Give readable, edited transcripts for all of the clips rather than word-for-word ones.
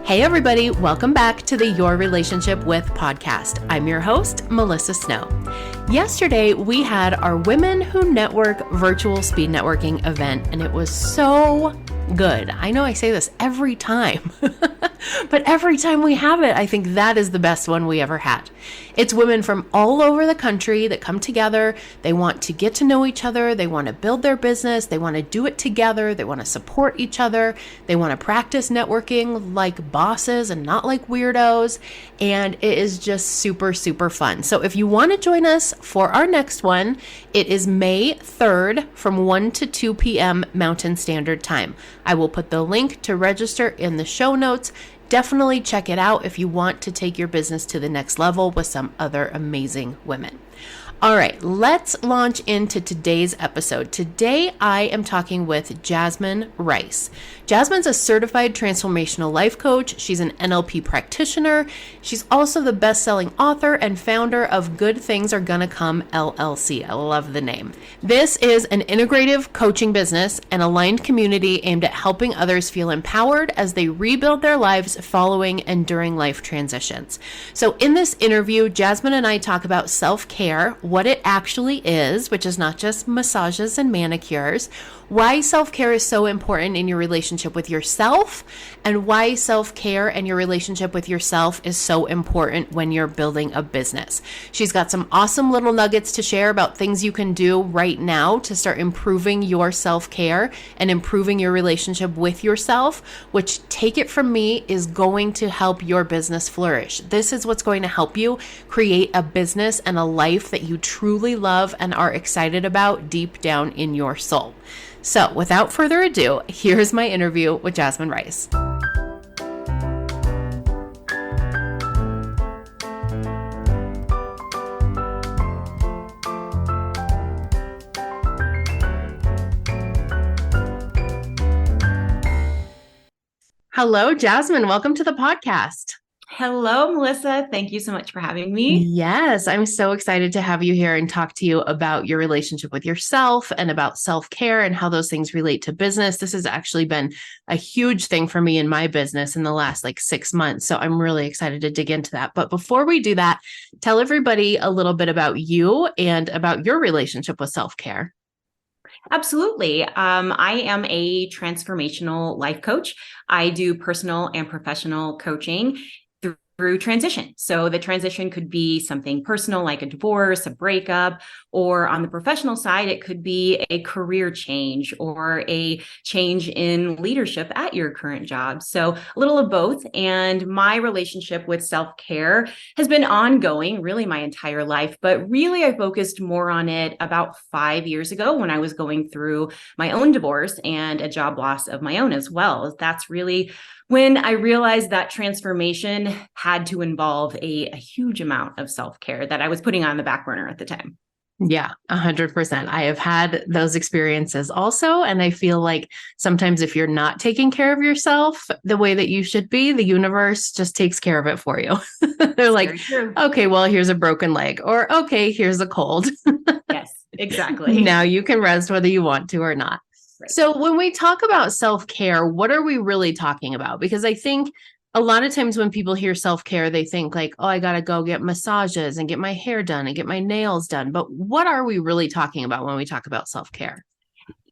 Hey everybody, welcome back to the Your Relationship With podcast. I'm your host, Melissa Snow. Yesterday, we had our Women Who Network virtual speed networking event, and it was so good. I know I say this every time, but every time we have it, I think that is the best one we ever had. It's women from all over the country that come together. They want to get to know each other. They want to build their business. They want to do it together. They want to support each other. They want to practice networking like bosses and not like weirdos. And it is just super, super fun. So if you want to join us for our next one, it is May 3rd from 1 to 2 p.m. Mountain Standard Time. I will put the link to register in the show notes. Definitely check it out if you want to take your business to the next level with some other amazing women. All right, let's launch into today's episode. Today, I am talking with Jasmine Rice. Jasmine's a certified transformational life coach. She's an NLP practitioner. She's also the best-selling author and founder of Good Things Are Gonna Come LLC. I love the name. This is an integrative coaching business and aligned community aimed at helping others feel empowered as they rebuild their lives following and during life transitions. So in this interview, Jasmine and I talk about self-care, what it actually is, which is not just massages and manicures, why self-care is so important in your relationship with yourself, and why self-care and your relationship with yourself is so important when you're building a business. She's got some awesome little nuggets to share about things you can do right now to start improving your self-care and improving your relationship with yourself, which, take it from me, is going to help your business flourish. This is what's going to help you create a business and a life that you truly love and are excited about deep down in your soul. So without further ado, here's my interview with Jasmine Rice. Hello, Jasmine. Welcome to the podcast. Hello, Melissa. Thank you so much for having me. Yes, I'm so excited to have you here and talk to you about your relationship with yourself and about self-care and how those things relate to business. This has actually been a huge thing for me in my business in the last 6 months. So I'm really excited to dig into that. But before we do that, tell everybody a little bit about you and about your relationship with self-care. Absolutely. I am a transformational life coach. I do personal and professional coaching through transition. So the transition could be something personal like a divorce, a breakup, or on the professional side, it could be a career change or a change in leadership at your current job. So a little of both. And my relationship with self-care has been ongoing really my entire life, but really I focused more on it about 5 years ago when I was going through my own divorce and a job loss of my own as well. That's really when I realized that transformation had to involve a huge amount of self-care that I was putting on the back burner at the time. Yeah, 100%. I have had those experiences also. And I feel like sometimes if you're not taking care of yourself the way that you should be, the universe just takes care of it for you. They're like, okay, well, here's a broken leg, or okay, here's a cold. Yes, exactly. Now you can rest whether you want to or not. Right. So when we talk about self-care, what are we really talking about? Because I think a lot of times when people hear self-care, they think like, oh, I got to go get massages and get my hair done and get my nails done. But what are we really talking about when we talk about self-care?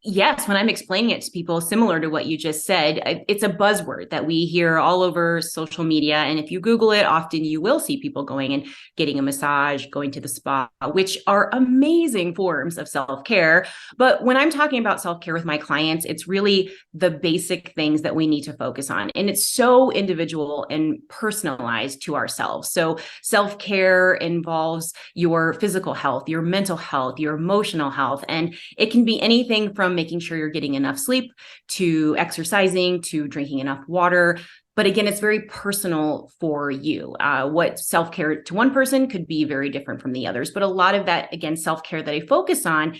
Yes, when I'm explaining it to people, similar to what you just said, it's a buzzword that we hear all over social media. And if you Google it, often you will see people going and getting a massage, going to the spa, which are amazing forms of self-care. But when I'm talking about self-care with my clients, it's really the basic things that we need to focus on. And it's so individual and personalized to ourselves. So self-care involves your physical health, your mental health, your emotional health, and it can be anything from making sure you're getting enough sleep, to exercising, to drinking enough water. But again, it's very personal for you. What self-care to one person could be very different from the others. But a lot of that, again, self-care that I focus on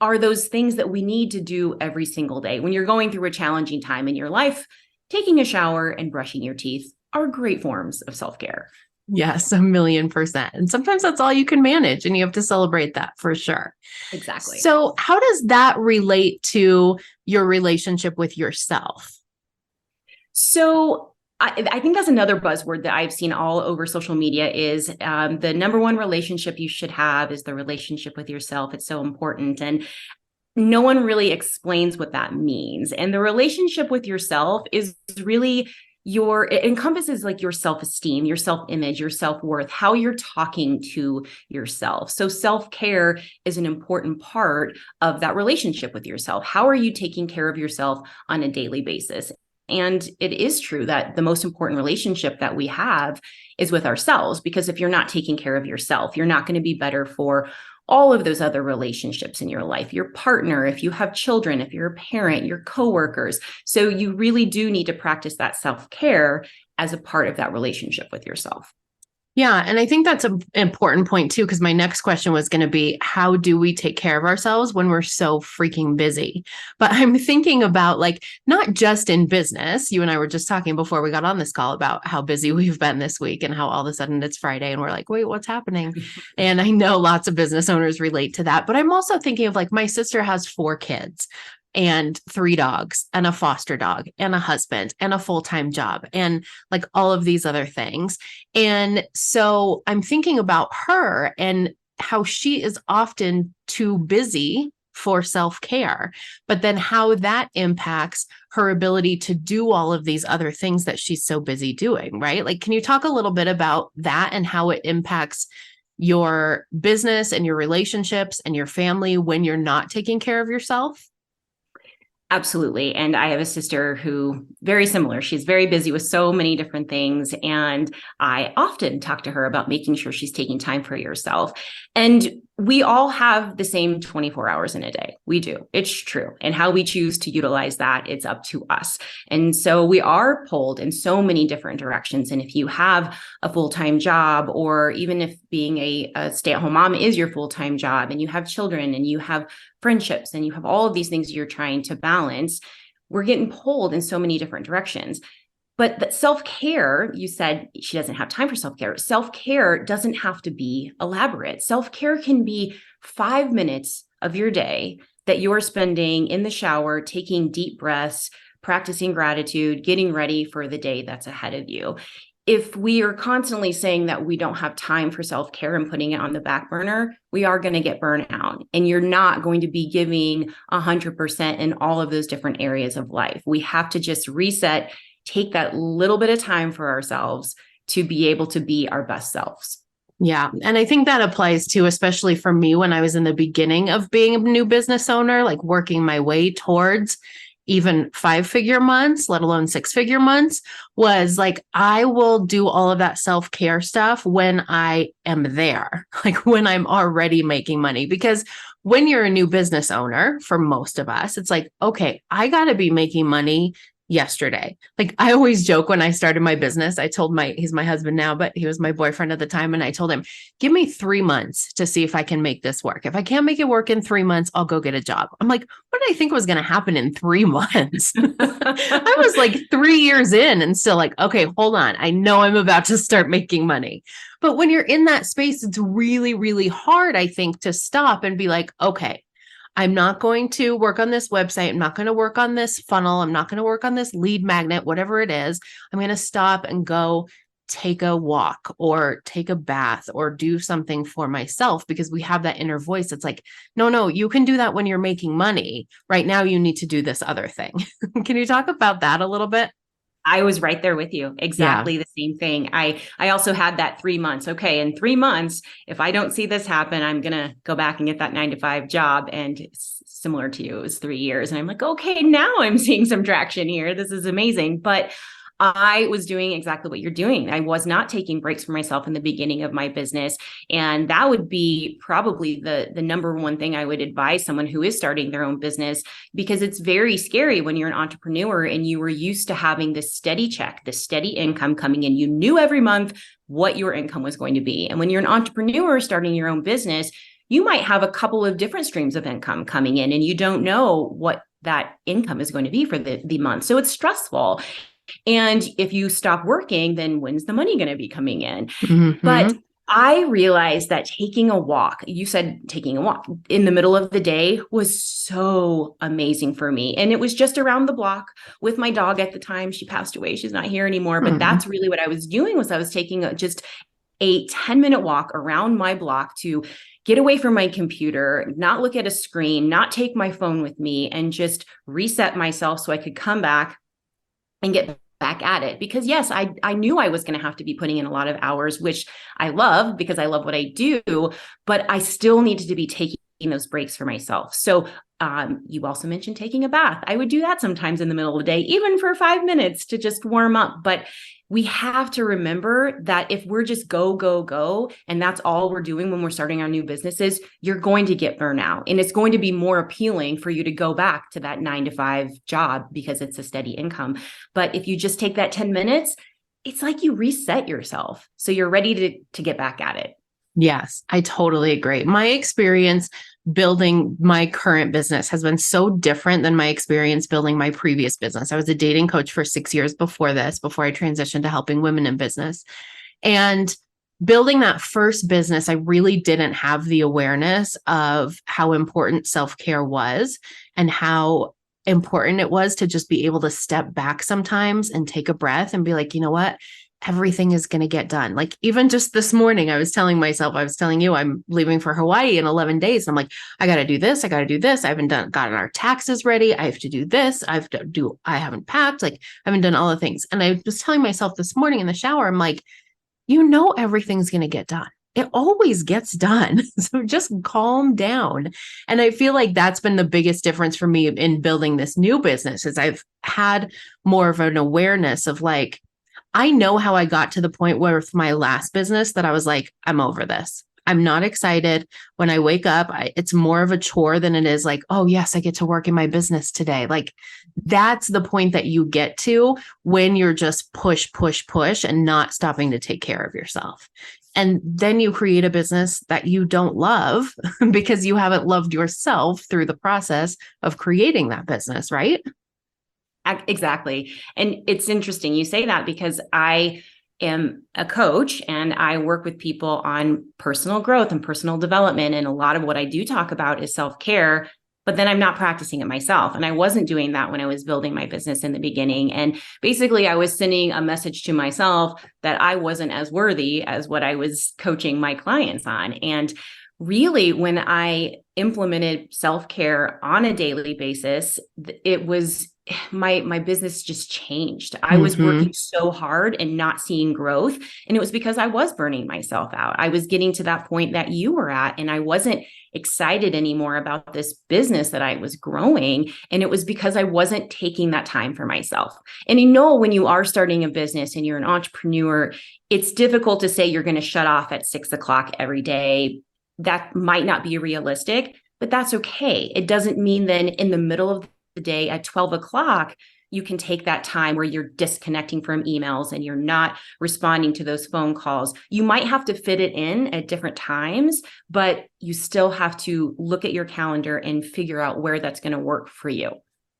are those things that we need to do every single day. When you're going through a challenging time in your life, taking a shower and brushing your teeth are great forms of self-care. Yes, 1,000,000%. And sometimes that's all you can manage, and you have to celebrate that for sure. Exactly. So how does that relate to your relationship with yourself? So I think that's another buzzword that I've seen all over social media is the number one relationship you should have is the relationship with yourself. It's so important. And no one really explains what that means. And the relationship with yourself is really it encompasses like your self-esteem, your self-image, your self-worth, how you're talking to yourself. So self-care is an important part of that relationship with yourself. How are you taking care of yourself on a daily basis? And it is true that the most important relationship that we have is with ourselves, because if you're not taking care of yourself, you're not going to be better for all of those other relationships in your life, your partner, if you have children, if you're a parent, your coworkers. So you really do need to practice that self-care as a part of that relationship with yourself. Yeah. And I think that's an important point too, because my next question was going to be, how do we take care of ourselves when we're so freaking busy? But I'm thinking about like, not just in business. You and I were just talking before we got on this call about how busy we've been this week and how all of a sudden it's Friday and we're like, wait, what's happening? And I know lots of business owners relate to that, but I'm also thinking of like, my sister has 4 kids and 3 dogs and a foster dog and a husband and a full-time job and like all of these other things. And so I'm thinking about her and how she is often too busy for self-care, but then how that impacts her ability to do all of these other things that she's so busy doing, right? Like, can you talk a little bit about that and how it impacts your business and your relationships and your family when you're not taking care of yourself? Absolutely. And I have a sister who very similar. She's very busy with so many different things. And I often talk to her about making sure she's taking time for yourself. And we all have the same 24 hours in a day. We do. It's true. And how we choose to utilize that, it's up to us. And so we are pulled in so many different directions. And if you have a full-time job, or even if being a stay-at-home mom is your full-time job, and you have children and you have friendships and you have all of these things you're trying to balance, we're getting pulled in so many different directions. But that self-care, you said she doesn't have time for self-care. Self-care doesn't have to be elaborate. Self-care can be 5 minutes of your day that you're spending in the shower, taking deep breaths, practicing gratitude, getting ready for the day that's ahead of you. If we are constantly saying that we don't have time for self-care and putting it on the back burner, we are going to get burnout, and you're not going to be giving 100% in all of those different areas of life. We have to just reset, take that little bit of time for ourselves to be able to be our best selves. Yeah. And I think that applies to, especially for me, when I was in the beginning of being a new business owner, like working my way towards even 5-figure months, let alone 6-figure months, was like, I will do all of that self-care stuff when I am there, like when I'm already making money. Because when you're a new business owner, for most of us, it's like, okay, I got to be making money yesterday. Like I always joke when I started my business, I told he's my husband now, but he was my boyfriend at the time. And I told him, give me 3 months to see if I can make this work. If I can't make it work in 3 months, I'll go get a job. I'm like, what did I think was going to happen in 3 months? I was like 3 years in and still like, okay, hold on. I know I'm about to start making money. But when you're in that space, it's really, really hard, I think, to stop and be like, okay, I'm not going to work on this website. I'm not going to work on this funnel. I'm not going to work on this lead magnet, whatever it is. I'm going to stop and go take a walk or take a bath or do something for myself, because we have that inner voice. It's like, no, you can do that when you're making money. Right now, you need to do this other thing. Can you talk about that a little bit? I was right there with you. Exactly the same thing. I also had that 3 months. Okay. In 3 months, if I don't see this happen, I'm going to go back and get that 9-to-5 job. And similar to you, it was 3 years. And I'm like, okay, now I'm seeing some traction here. This is amazing. But I was doing exactly what you're doing. I was not taking breaks for myself in the beginning of my business. And that would be probably the number one thing I would advise someone who is starting their own business, because it's very scary when you're an entrepreneur and you were used to having this steady check, this steady income coming in. You knew every month what your income was going to be. And when you're an entrepreneur starting your own business, you might have a couple of different streams of income coming in, and you don't know what that income is going to be for the month. So it's stressful. And if you stop working, then when's the money going to be coming in? Mm-hmm. But I realized that taking a walk, you said taking a walk in the middle of the day was so amazing for me. And it was just around the block with my dog at the time. She passed away. She's not here anymore. But that's really what I was doing was I was taking just a 10-minute walk around my block to get away from my computer, not look at a screen, not take my phone with me, and just reset myself so I could come back and get back at it. Because yes, I knew I was going to have to be putting in a lot of hours, which I love because I love what I do, but I still needed to be taking those breaks for myself. So you also mentioned taking a bath. I would do that sometimes in the middle of the day, even for 5 minutes to just warm up. But we have to remember that if we're just go, go, go, and that's all we're doing when we're starting our new businesses, you're going to get burnout. And it's going to be more appealing for you to go back to that 9 to 5 job because it's a steady income. But if you just take that 10 minutes, it's like you reset yourself. So you're ready to get back at it. Yes, I totally agree. My experience building my current business has been so different than my experience building my previous business. I was a dating coach for 6 years before this, before I transitioned to helping women in business. And building that first business, I really didn't have the awareness of how important self-care was and how important it was to just be able to step back sometimes and take a breath and be like, you know what? Everything is going to get done. Like even just this morning, I was telling you, I'm leaving for Hawaii in 11 days. I'm like, I got to do this. I got to do this. I haven't gotten our taxes ready. I have to do this. I haven't packed. Like I haven't done all the things. And I was telling myself this morning in the shower, I'm like, everything's going to get done. It always gets done. So just calm down. And I feel like that's been the biggest difference for me in building this new business is I've had more of an awareness of like, I know how I got to the point where with my last business that I was like, I'm over this. I'm not excited. When I wake up, it's more of a chore than it is like, oh, yes, I get to work in my business today. Like that's the point that you get to when you're just push, push, push and not stopping to take care of yourself. And then you create a business that you don't love because you haven't loved yourself through the process of creating that business, right? Exactly. And it's interesting you say that because I am a coach and I work with people on personal growth and personal development. And a lot of what I do talk about is self-care, but then I'm not practicing it myself. And I wasn't doing that when I was building my business in the beginning. And basically I was sending a message to myself that I wasn't as worthy as what I was coaching my clients on. And really, when I implemented self-care on a daily basis, it was my business just changed. I was working so hard and not seeing growth. And it was because I was burning myself out. I was getting to that point that you were at, and I wasn't excited anymore about this business that I was growing. And it was because I wasn't taking that time for myself. And when you are starting a business and you're an entrepreneur, it's difficult to say you're going to shut off at 6 o'clock every day. That might not be realistic, but that's okay. It doesn't mean then in the middle of the day at 12 o'clock, you can take that time where you're disconnecting from emails and you're not responding to those phone calls. You might have to fit it in at different times, but you still have to look at your calendar and figure out where that's going to work for you.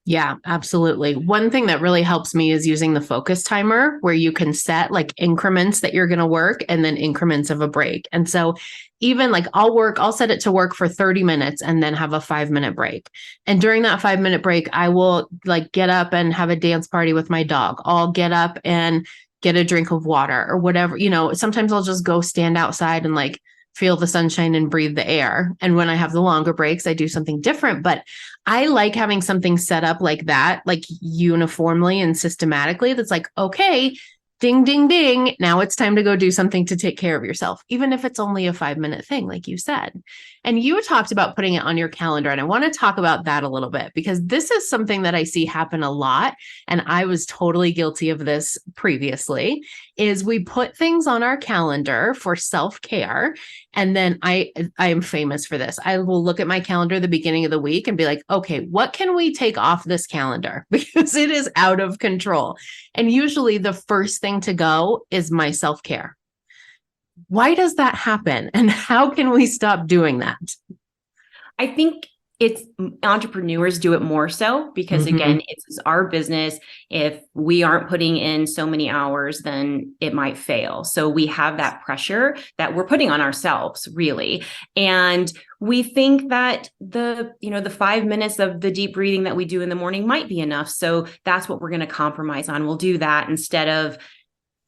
Yeah, absolutely. One thing that really helps me is using the focus timer where you can set like increments that you're going to work and then increments of a break. And so even like I'll set it to work for 30 minutes and then have a 5-minute break. And during that 5-minute break, I will like get up and have a dance party with my dog. I'll get up and get a drink of water or whatever. Sometimes I'll just go stand outside and like feel the sunshine and breathe the air. And when I have the longer breaks, I do something different. But I like having something set up like that, like uniformly and systematically. That's like, okay, ding, ding, ding. Now it's time to go do something to take care of yourself, even if it's only a 5-minute thing, like you said. And you talked about putting it on your calendar. And I want to talk about that a little bit because this is something that I see happen a lot. And I was totally guilty of this previously, is we put things on our calendar for self-care. And then I am famous for this. I will look at my calendar at the beginning of the week and be like, okay, what can we take off this calendar? Because it is out of control. And usually the first thing to go is my self-care. Why does that happen? And how can we stop doing that? I think It's entrepreneurs do it more so because Mm-hmm. again, it's our business. If we aren't putting in so many hours, then it might fail. So we have that pressure that we're putting on ourselves, really. And we think that the 5 minutes of the deep breathing that we do in the morning might be enough. So that's what we're going to compromise on. We'll do that instead of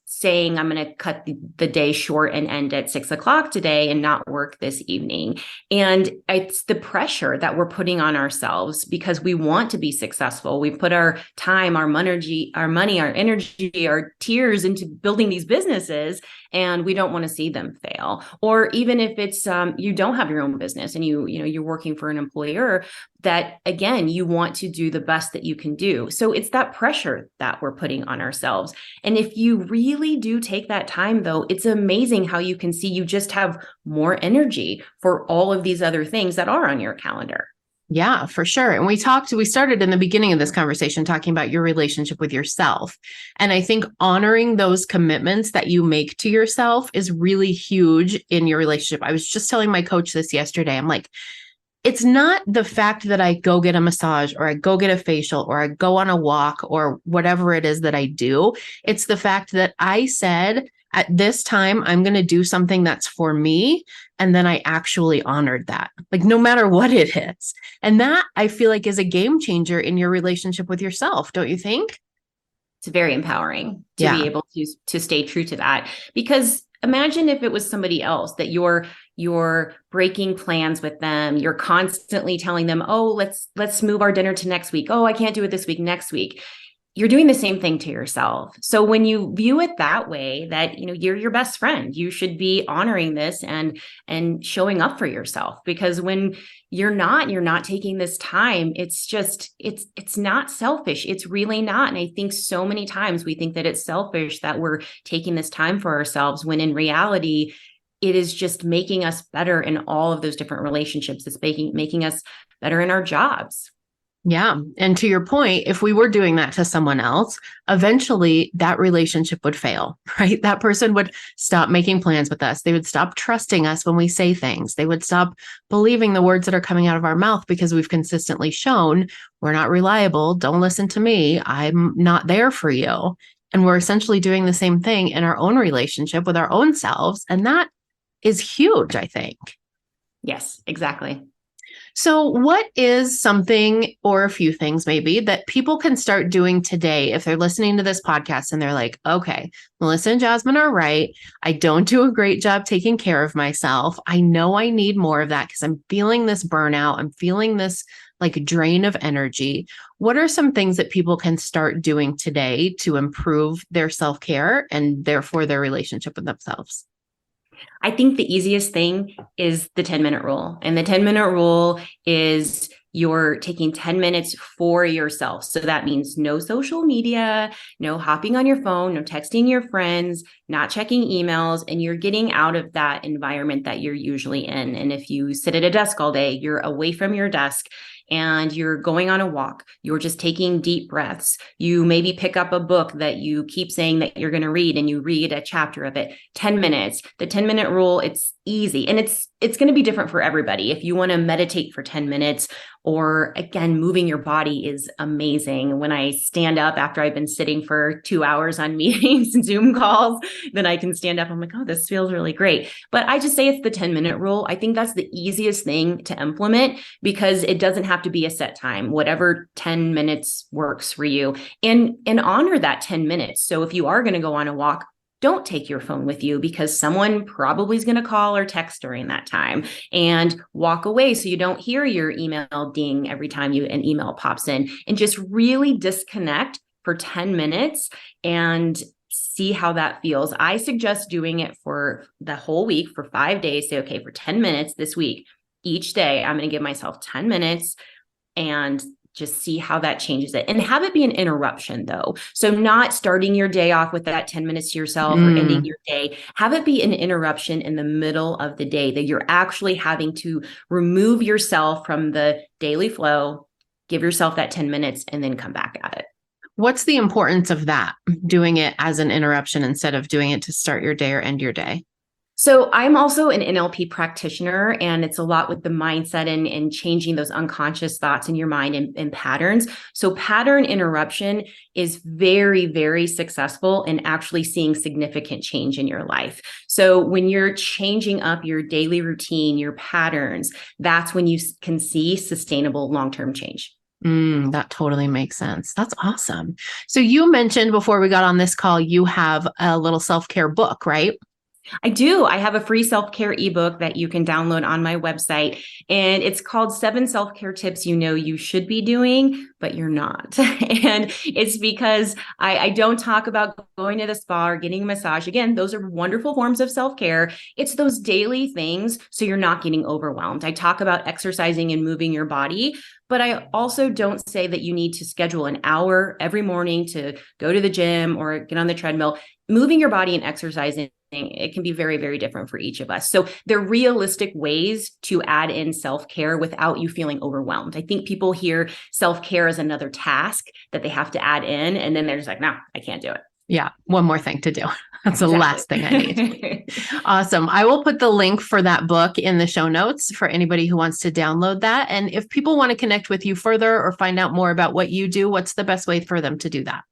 saying I'm going to cut the day short and end at 6 o'clock today and not work this evening. And it's the pressure that we're putting on ourselves because we want to be successful. We put our time, our money, our energy, our tears into building these businesses, and we don't want to see them fail. Or even if it's you don't have your own business and you're working for an employer, that again, you want to do the best that you can do. So it's that pressure that we're putting on ourselves. And if you really do take that time, though, it's amazing how you can see you just have more energy for all of these other things that are on your calendar. Yeah, for sure. And we started in the beginning of this conversation talking about your relationship with yourself. And I think honoring those commitments that you make to yourself is really huge in your relationship. I was just telling my coach this yesterday. I'm like, it's not the fact that I go get a massage or I go get a facial or I go on a walk or whatever it is that I do. It's the fact that I said at this time, I'm going to do something that's for me. And then I actually honored that, like no matter what it is. And that I feel like is a game changer in your relationship with yourself. Don't you think? It's very empowering to Yeah. be able to stay true to that. Because imagine if it was somebody else that you're breaking plans with them. You're constantly telling them, oh, let's move our dinner to next week. Oh, I can't do it this week, next week. You're doing the same thing to yourself. So when you view it that way, that you're your best friend, you should be honoring this and showing up for yourself. Because when you're not taking this time, it's not selfish. It's really not. And I think so many times we think that it's selfish that we're taking this time for ourselves, when in reality, it is just making us better in all of those different relationships. It's making us better in our jobs. Yeah. And to your point, if we were doing that to someone else, eventually that relationship would fail, right? That person would stop making plans with us. They would stop trusting us when we say things. They would stop believing the words that are coming out of our mouth because we've consistently shown we're not reliable. Don't listen to me. I'm not there for you. And we're essentially doing the same thing in our own relationship with our own selves. And that is huge, I think. Yes, exactly. So, what is something or a few things maybe that people can start doing today if they're listening to this podcast and they're like, okay, Melissa and Jasmine are right. I don't do a great job taking care of myself. I know I need more of that because I'm feeling this burnout. I'm feeling this like drain of energy. What are some things that people can start doing today to improve their self care and therefore their relationship with themselves? I think the easiest thing is the 10-minute rule. And the 10-minute rule is you're taking 10 minutes for yourself. So that means no social media, no hopping on your phone, no texting your friends, not checking emails, and you're getting out of that environment that you're usually in. And if you sit at a desk all day, you're away from your desk and you're going on a walk, you're just taking deep breaths. You maybe pick up a book that you keep saying that you're going to read and you read a chapter of it. 10 minutes. The 10-minute rule, it's easy. And it's going to be different for everybody. If you want to meditate for 10 minutes, or again, moving your body is amazing. When I stand up after I've been sitting for 2 hours on meetings and Zoom calls, then I can stand up. I'm like, oh, this feels really great. But I just say it's the 10-minute rule. I think that's the easiest thing to implement because it doesn't have to be a set time. Whatever 10 minutes works for you, and honor that 10 minutes. So if you are going to go on a walk, don't take your phone with you because someone probably is going to call or text during that time, and walk away so you don't hear your email ding every time an email pops in, and just really disconnect for 10 minutes and see how that feels. I suggest doing it for the whole week for 5 days. Say, okay, for 10 minutes this week, each day, I'm going to give myself 10 minutes and just see how that changes it, and have it be an interruption though. So not starting your day off with that 10 minutes to yourself or ending your day. Have it be an interruption in the middle of the day that you're actually having to remove yourself from the daily flow, give yourself that 10 minutes and then come back at it. What's the importance of that? Doing it as an interruption instead of doing it to start your day or end your day? So I'm also an NLP practitioner, and it's a lot with the mindset and changing those unconscious thoughts in your mind and patterns. So pattern interruption is very, very successful in actually seeing significant change in your life. So when you're changing up your daily routine, your patterns, that's when you can see sustainable long-term change. That totally makes sense. That's awesome. So you mentioned before we got on this call, you have a little self-care book, right? I do. I have a free self-care ebook that you can download on my website, and it's called 7 Self-Care Tips You Know You Should Be Doing, but you're not. And it's because I don't talk about going to the spa or getting a massage. Again, those are wonderful forms of self-care. It's those daily things so you're not getting overwhelmed. I talk about exercising and moving your body, but I also don't say that you need to schedule an hour every morning to go to the gym or get on the treadmill. Moving your body and exercising, it can be very, very different for each of us. So they're realistic ways to add in self-care without you feeling overwhelmed. I think people hear self-care as another task that they have to add in, and then they're just like, no, I can't do it. Yeah, one more thing to do. That's the last thing I need. Awesome. I will put the link for that book in the show notes for anybody who wants to download that. And if people want to connect with you further or find out more about what you do, what's the best way for them to do that?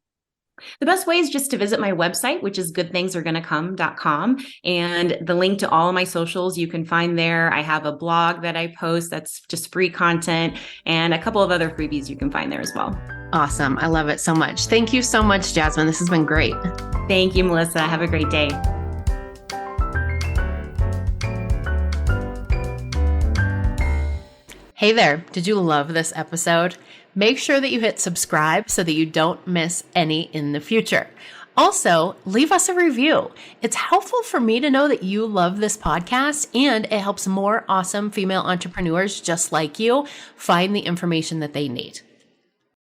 The best way is just to visit my website, which is goodthingsaregonnacome.com. And the link to all of my socials you can find there. I have a blog that I post that's just free content, and a couple of other freebies you can find there as well. Awesome. I love it so much. Thank you so much, Jasmine. This has been great. Thank you, Melissa. Have a great day. Hey there. Did you love this episode? Make sure that you hit subscribe so that you don't miss any in the future. Also, leave us a review. It's helpful for me to know that you love this podcast, and it helps more awesome female entrepreneurs just like you find the information that they need.